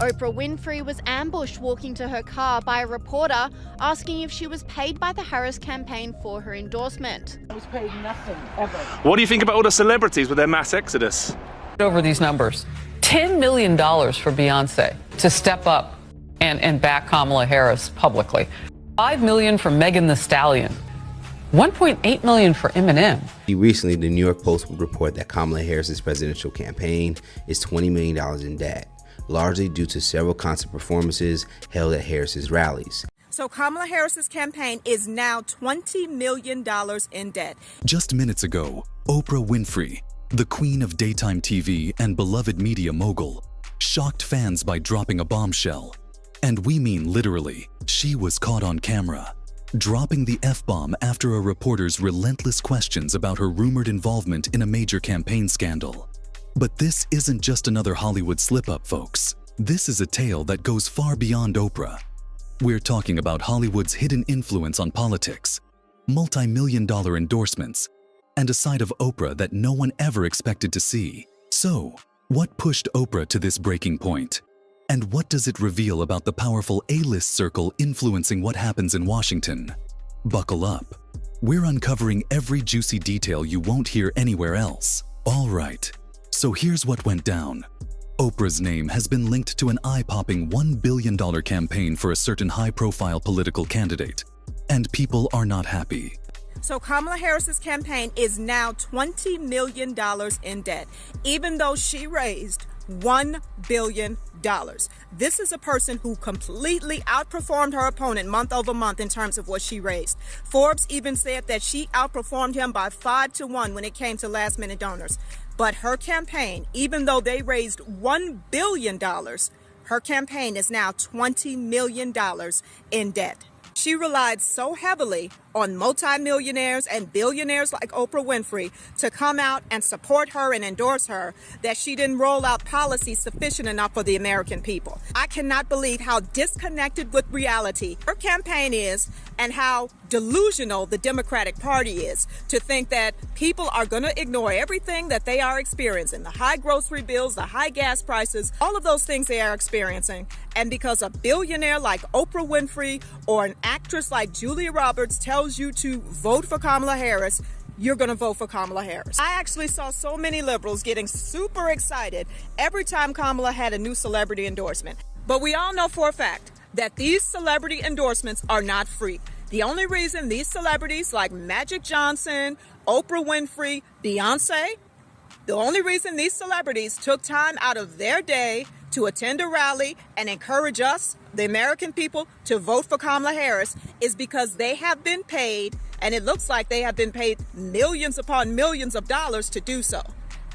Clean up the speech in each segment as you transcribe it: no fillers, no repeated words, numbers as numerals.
Oprah Winfrey was ambushed walking to her car by a reporter asking if she was paid by the Harris campaign for her endorsement. I was paid nothing, ever. What do you think about all the celebrities with their mass exodus? Over these numbers, $10 million for Beyonce to step up and back Kamala Harris publicly. $5 million for Megan Thee Stallion. $1.8 million for Eminem. Recently, the New York Post would report that Kamala Harris's presidential campaign is $20 million in debt, largely due to several concert performances held at Harris's rallies. So Kamala Harris's campaign is now $20 million in debt. Just minutes ago, Oprah Winfrey, the queen of daytime TV and beloved media mogul, shocked fans by dropping a bombshell. And we mean literally, she was caught on camera, dropping the F-bomb after a reporter's relentless questions about her rumored involvement in a major campaign scandal. But this isn't just another Hollywood slip-up, folks. This is a tale that goes far beyond Oprah. We're talking about Hollywood's hidden influence on politics, multi-million-dollar endorsements, and a side of Oprah that no one ever expected to see. So, what pushed Oprah to this breaking point? And what does it reveal about the powerful A-list circle influencing what happens in Washington? Buckle up. We're uncovering every juicy detail you won't hear anywhere else. All right, so here's what went down. Oprah's name has been linked to an eye-popping $1 billion campaign for a certain high-profile political candidate. And people are not happy. So Kamala Harris's campaign is now $20 million in debt, even though she raised $1 billion. This is a person who completely outperformed her opponent month over month in terms of what she raised. Forbes even said that she outperformed him by 5-1 when it came to last-minute donors. But her campaign, even though they raised $1 billion, her campaign is now $20 million in debt. She relied so heavily on multimillionaires and billionaires like Oprah Winfrey to come out and support her and endorse her that she didn't roll out policies sufficient enough for the American people. I cannot believe how disconnected with reality her campaign is and how delusional the Democratic Party is to think that people are going to ignore everything that they are experiencing, the high grocery bills, the high gas prices, all of those things they are experiencing. And because a billionaire like Oprah Winfrey or an actress like Julia Roberts tells you to vote for Kamala Harris, you're going to vote for Kamala Harris. I actually saw so many liberals getting super excited every time Kamala had a new celebrity endorsement. But we all know for a fact that these celebrity endorsements are not free. The only reason these celebrities like Magic Johnson, Oprah Winfrey, Beyonce, the only reason these celebrities took time out of their day to attend a rally and encourage us, the American people, to vote for Kamala Harris is because they have been paid, and it looks like they have been paid millions upon millions of dollars to do so.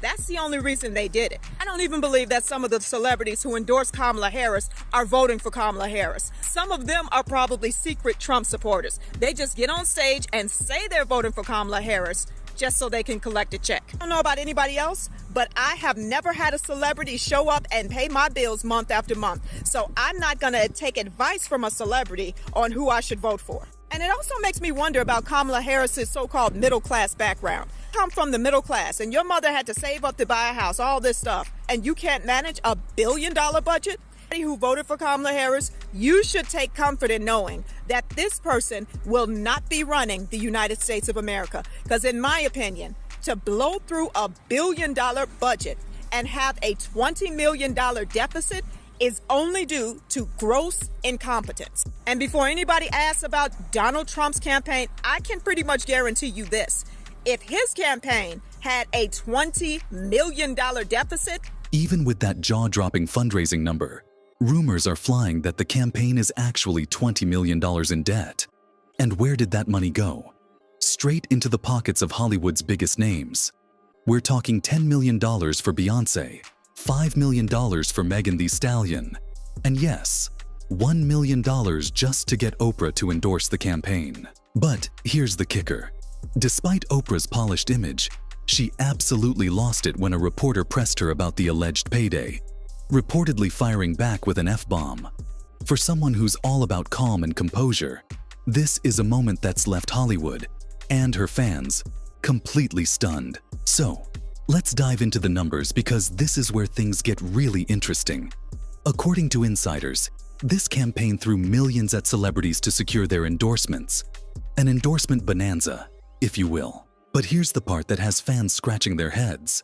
That's the only reason they did it. I don't even believe that some of the celebrities who endorse Kamala Harris are voting for Kamala Harris. Some of them are probably secret Trump supporters. They just get on stage and say they're voting for Kamala Harris just so they can collect a check. I don't know about anybody else, but I have never had a celebrity show up and pay my bills month after month. So I'm not going to take advice from a celebrity on who I should vote for. And it also makes me wonder about Kamala Harris's so-called middle-class background. Come from the middle class and your mother had to save up to buy a house, all this stuff, and you can't manage a $1 billion budget? Who voted for Kamala Harris, you should take comfort in knowing that this person will not be running the United States of America. Because in my opinion, to blow through a $1 billion budget and have a $20 million deficit is only due to gross incompetence. And before anybody asks about Donald Trump's campaign, I can pretty much guarantee you this. If his campaign had a $20 million deficit, even with that jaw-dropping fundraising number, rumors are flying that the campaign is actually $20 million in debt. And where did that money go? Straight into the pockets of Hollywood's biggest names. We're talking $10 million for Beyonce, $5 million for Megan Thee Stallion, and yes, $1 million just to get Oprah to endorse the campaign. But here's the kicker. Despite Oprah's polished image, she absolutely lost it when a reporter pressed her about the alleged payday, reportedly firing back with an F-bomb. For someone who's all about calm and composure, this is a moment that's left Hollywood and her fans completely stunned. So, let's dive into the numbers because this is where things get really interesting. According to insiders, this campaign threw millions at celebrities to secure their endorsements. An endorsement bonanza, if you will. But here's the part that has fans scratching their heads.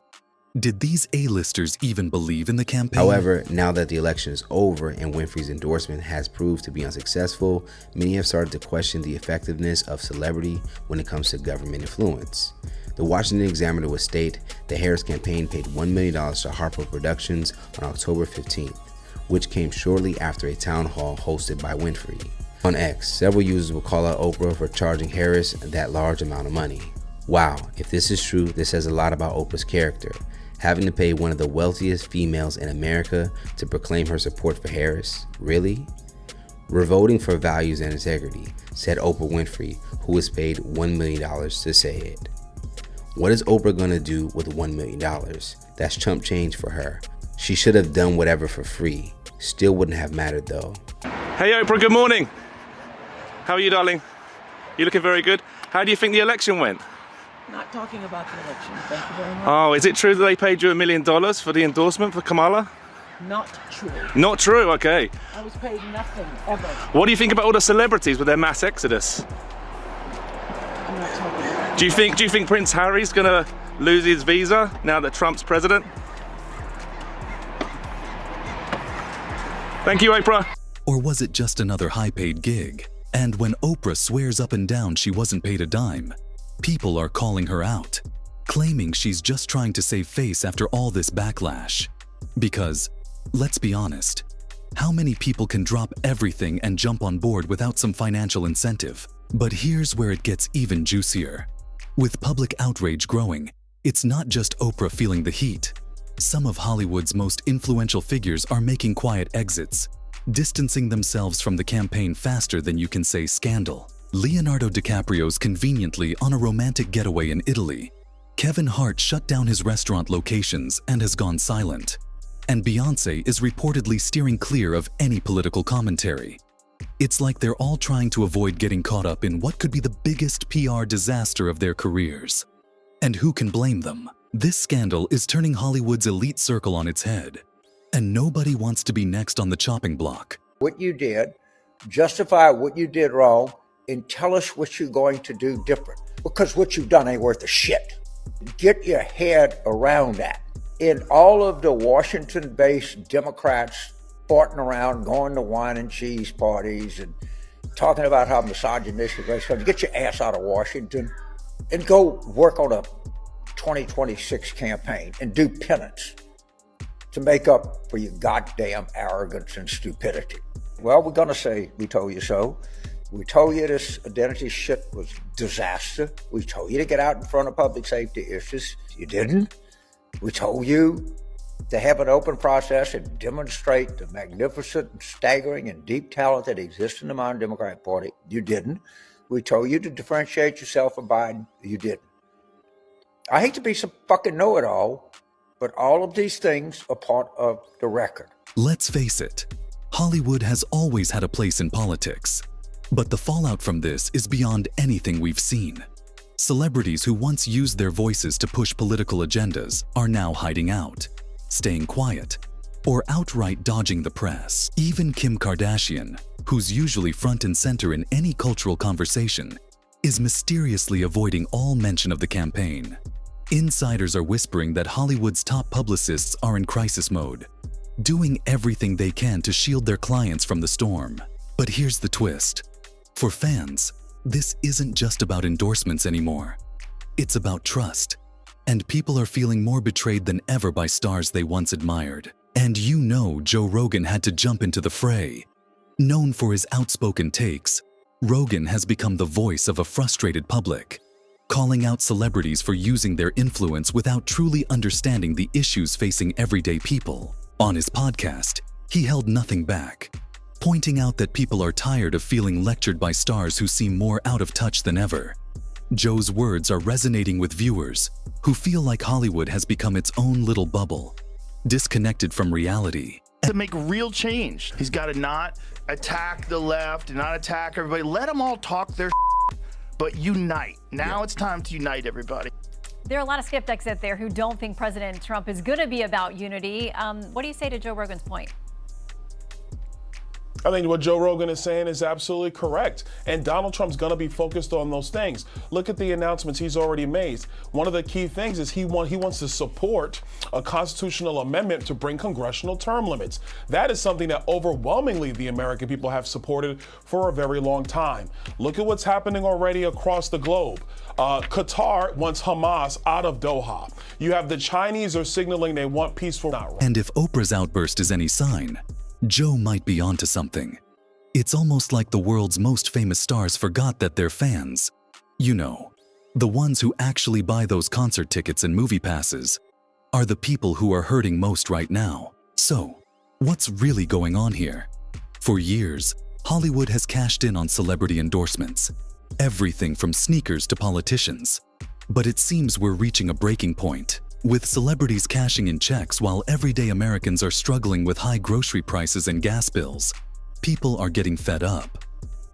Did these A-listers even believe in the campaign? However, now that the election is over and Winfrey's endorsement has proved to be unsuccessful, many have started to question the effectiveness of celebrity when it comes to government influence. The Washington Examiner would state the Harris campaign paid $1 million to Harpo Productions on October 15th, which came shortly after a town hall hosted by Winfrey. On X, several users will call out Oprah for charging Harris that large amount of money. Wow, if this is true, this says a lot about Oprah's character. Having to pay one of the wealthiest females in America to proclaim her support for Harris? Really? We're voting for values and integrity, said Oprah Winfrey, who was paid $1 million to say it. What is Oprah gonna do with $1 million? That's chump change for her. She should have done whatever for free. Still wouldn't have mattered though. Hey Oprah, good morning. How are you, darling? You looking very good. How do you think the election went? Not talking about the election, thank you very much. Oh, is it true that they paid you $1 million for the endorsement for Kamala? Not true. Not true, okay. I was paid nothing, ever. What do you think about all the celebrities with their mass exodus? I'm not talking about Do you think Prince Harry's gonna lose his visa now that Trump's president? Thank you, Oprah. Or was it just another high-paid gig? And when Oprah swears up and down she wasn't paid a dime, people are calling her out, claiming she's just trying to save face after all this backlash. Because, let's be honest, how many people can drop everything and jump on board without some financial incentive? But here's where it gets even juicier. With public outrage growing, it's not just Oprah feeling the heat. Some of Hollywood's most influential figures are making quiet exits, distancing themselves from the campaign faster than you can say scandal. Leonardo DiCaprio's conveniently on a romantic getaway in Italy. Kevin Hart shut down his restaurant locations and has gone silent. And Beyoncé is reportedly steering clear of any political commentary. It's like they're all trying to avoid getting caught up in what could be the biggest PR disaster of their careers. And who can blame them? This scandal is turning Hollywood's elite circle on its head. And nobody wants to be next on the chopping block. What you did, justify what you did wrong, and tell us what you're going to do different. Because what you've done ain't worth a shit. Get your head around that. In all of the Washington-based Democrats farting around, going to wine and cheese parties and talking about how misogynistic race, get your ass out of Washington and go work on a 2026 campaign and do penance to make up for your goddamn arrogance and stupidity. Well, we're gonna say, we told you so. We told you this identity shit was disaster. We told you to get out in front of public safety issues. You didn't. We told you to have an open process and demonstrate the magnificent, and staggering, and deep talent that exists in the modern Democratic Party. You didn't. We told you to differentiate yourself from Biden. You didn't. I hate to be some fucking know-it-all, but all of these things are part of the record. Let's face it, Hollywood has always had a place in politics. But the fallout from this is beyond anything we've seen. Celebrities who once used their voices to push political agendas are now hiding out, staying quiet, or outright dodging the press. Even Kim Kardashian, who's usually front and center in any cultural conversation, is mysteriously avoiding all mention of the campaign. Insiders are whispering that Hollywood's top publicists are in crisis mode, doing everything they can to shield their clients from the storm. But here's the twist. For fans, this isn't just about endorsements anymore. It's about trust. And people are feeling more betrayed than ever by stars they once admired. And you know Joe Rogan had to jump into the fray. Known for his outspoken takes, Rogan has become the voice of a frustrated public, calling out celebrities for using their influence without truly understanding the issues facing everyday people. On his podcast, he held nothing back, pointing out that people are tired of feeling lectured by stars who seem more out of touch than ever. Joe's words are resonating with viewers who feel like Hollywood has become its own little bubble, disconnected from reality. To make real change, he's got to not attack the left and not attack everybody. Let them all talk their but unite. Now it's time to unite everybody. There are a lot of skeptics out there who don't think President Trump is going to be about unity. What do you say to Joe Rogan's point? I think what Joe Rogan is saying is absolutely correct. And Donald Trump's going to be focused on those things. Look at the announcements he's already made. One of the key things is he wants to support a constitutional amendment to bring congressional term limits. That is something that overwhelmingly the American people have supported for a very long time. Look at what's happening already across the globe. Qatar wants Hamas out of Doha. You have the Chinese are signaling they want peaceful. And if Oprah's outburst is any sign, Joe might be onto something. It's almost like the world's most famous stars forgot that they're fans. You know, the ones who actually buy those concert tickets and movie passes are the people who are hurting most right now. So, what's really going on here? For years, Hollywood has cashed in on celebrity endorsements, everything from sneakers to politicians. But it seems we're reaching a breaking point, with celebrities cashing in checks while everyday Americans are struggling with high grocery prices and gas bills. People are getting fed up.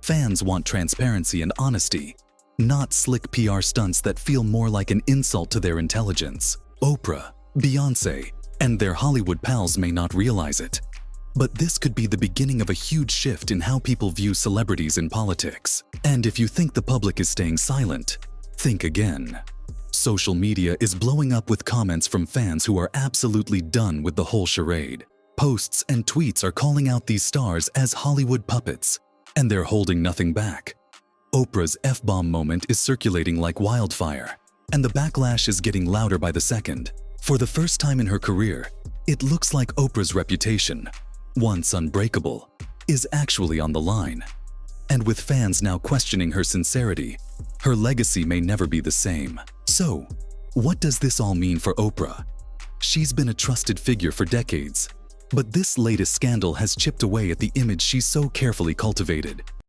Fans want transparency and honesty, not slick PR stunts that feel more like an insult to their intelligence. Oprah, Beyonce, and their Hollywood pals may not realize it, but this could be the beginning of a huge shift in how people view celebrities in politics. And if you think the public is staying silent, think again. Social media is blowing up with comments from fans who are absolutely done with the whole charade. Posts and tweets are calling out these stars as Hollywood puppets, and they're holding nothing back. Oprah's F-bomb moment is circulating like wildfire, and the backlash is getting louder by the second. For the first time in her career, it looks like Oprah's reputation, once unbreakable, is actually on the line. And with fans now questioning her sincerity, her legacy may never be the same. So, what does this all mean for Oprah? She's been a trusted figure for decades, but this latest scandal has chipped away at the image she's so carefully cultivated.